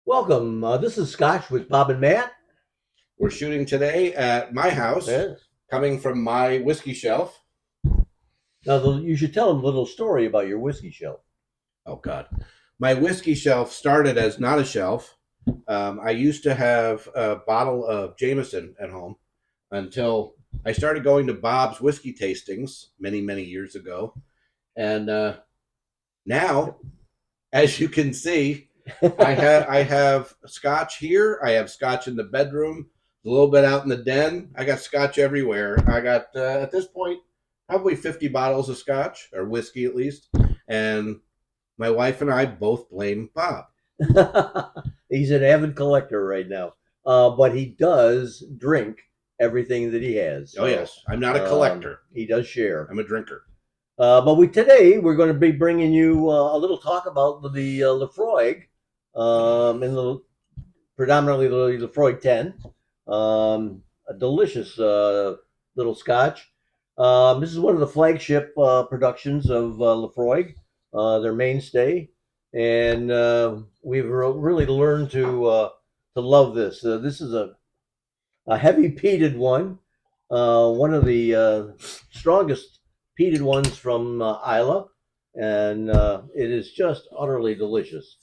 Welcome. This is Scotch with Bob and Matt. We're shooting today at my house, Yes. coming from my whiskey shelf. Now, you should tell them a little story about your whiskey shelf. Oh, God. My whiskey shelf started as not a shelf. I used to have a bottle of Jameson at home until I started going to Bob's whiskey tastings many, many years ago. And now, as you can see, I have Scotch here. I have Scotch in the bedroom, a little bit out in the den. I got Scotch everywhere. I got at this point probably 50 bottles of Scotch or whiskey at least, and my wife and I both blame Bob. He's an avid collector right now, but he does drink everything that he has. Oh yes, I'm not a collector. He does share. I'm a drinker. But today we're going to be bringing you a little talk about the Laphroaig, in the predominantly the Laphroaig 10, a delicious little Scotch. This is one of the flagship productions of Laphroaig, their mainstay, and we've really learned to love this. This is a heavy peated one of the strongest peated ones from Islay, and it is just utterly delicious.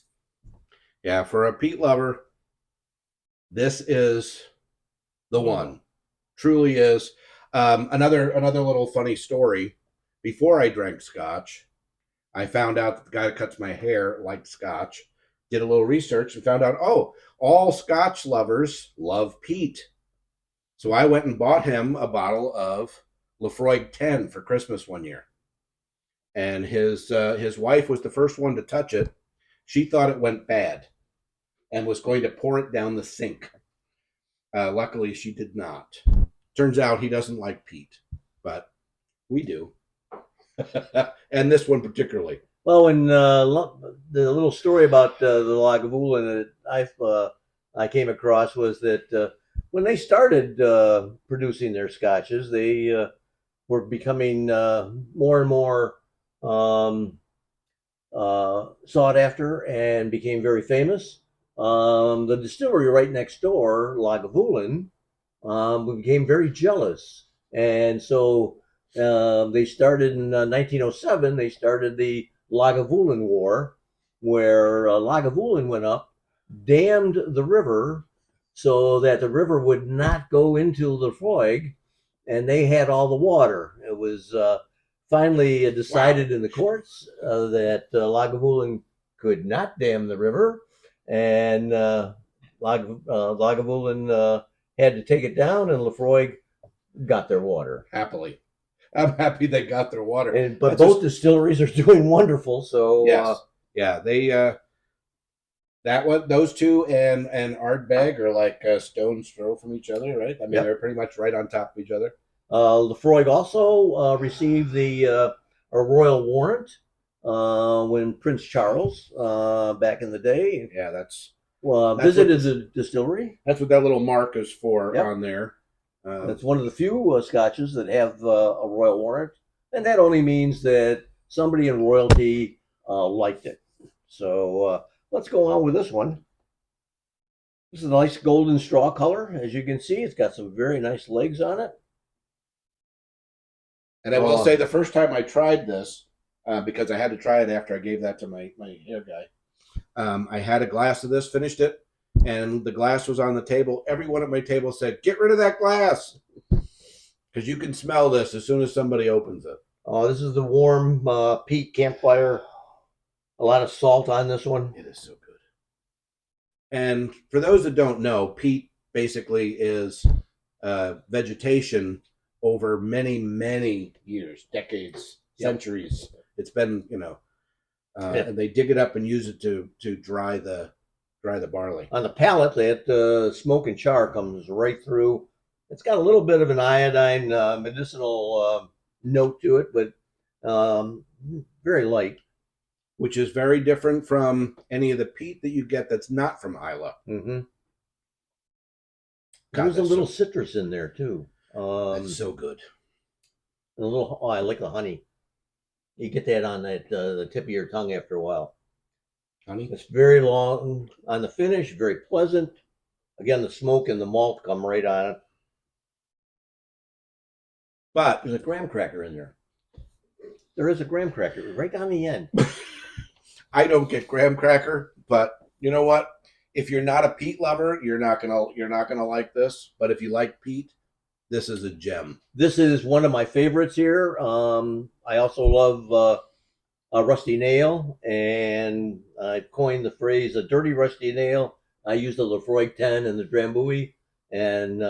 Yeah, for a peat lover, this is the one. Truly is. Another little funny story. Before I drank Scotch, I found out that the guy that cuts my hair liked Scotch. Did a little research and found out, oh, all Scotch lovers love peat. So I went and bought him a bottle of Laphroaig 10 for Christmas one year. And his wife was the first one to touch it. She thought it went bad and was going to pour it down the sink. Luckily, she did not. Turns out he doesn't like peat, but we do. And this one particularly. Well, and the little story about the Lagavulin that I came across was that when they started producing their scotches, they were becoming more and more sought after and became very famous. The distillery right next door, Lagavulin, became very jealous, and so they started in 1907. They started the Lagavulin War, where Lagavulin went up, dammed the river so that the river would not go into Laphroaig, and they had all the water. It was finally decided in the courts that Lagavulin could not dam the river, and Lagavulin had to take it down, and Laphroaig got their water. Happily. I'm happy they got their water. But both distilleries are doing wonderful. So yes, yeah, they those two and Ardbeg are like a stone's throw from each other, right? I mean, they're pretty much right on top of each other. Laphroaig also received a royal warrant when Prince Charles, back in the day, that's visited the distillery. That's what that little mark is for on there. That's one of the few scotches that have a royal warrant, and that only means that somebody in royalty liked it. So let's go on with this one. This is a nice golden straw color. As you can see, it's got some very nice legs on it. And I will say the first time I tried this, because I had to try it after I gave that to my hair guy, I had a glass of this, finished it, and the glass was on the table. Everyone at my table said, "Get rid of that glass," because you can smell this as soon as somebody opens it. Oh, this is the warm peat campfire. A lot of salt on this one. It is so good. And for those that don't know, peat basically is vegetation over many, many years, decades, centuries. It's been, and they dig it up and use it to dry the barley. On the palate, that smoke and char comes right through. It's got a little bit of an iodine medicinal note to it, but very light. Which is very different from any of the peat that you get that's not from Islay. Mm-hmm. There's a little citrus in there too. It's so good. I like the honey. You get that on the tip of your tongue after a while. honey. It's very long on the finish, very pleasant. Again, the smoke and the malt come right on it. But There's a graham cracker in there. There is a graham cracker right on the end. I don't get graham cracker, but you know what? If you're not a peat lover, you're not gonna like this. But if you like peat, this is a gem. This is one of my favorites here. I also love a rusty nail, and I coined the phrase "a dirty rusty nail." I use the Laphroaig 10 and the Drambuie, and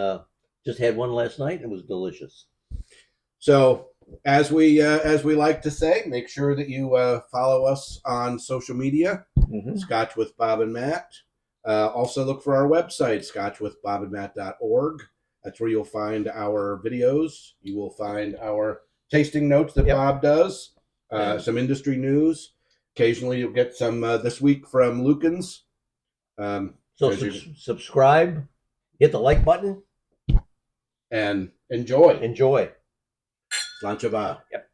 just had one last night. It was delicious. So as we like to say, make sure that you follow us on social media. Mm-hmm. Scotch with Bob and Matt. Also look for our website, scotchwithbobandmatt.org. That's where you'll find our videos. You will find our tasting notes that Bob does, some industry news. Occasionally you'll get some this week from Lukens. So subscribe, hit the like button, and enjoy. Enjoy. Slanchava. Yep.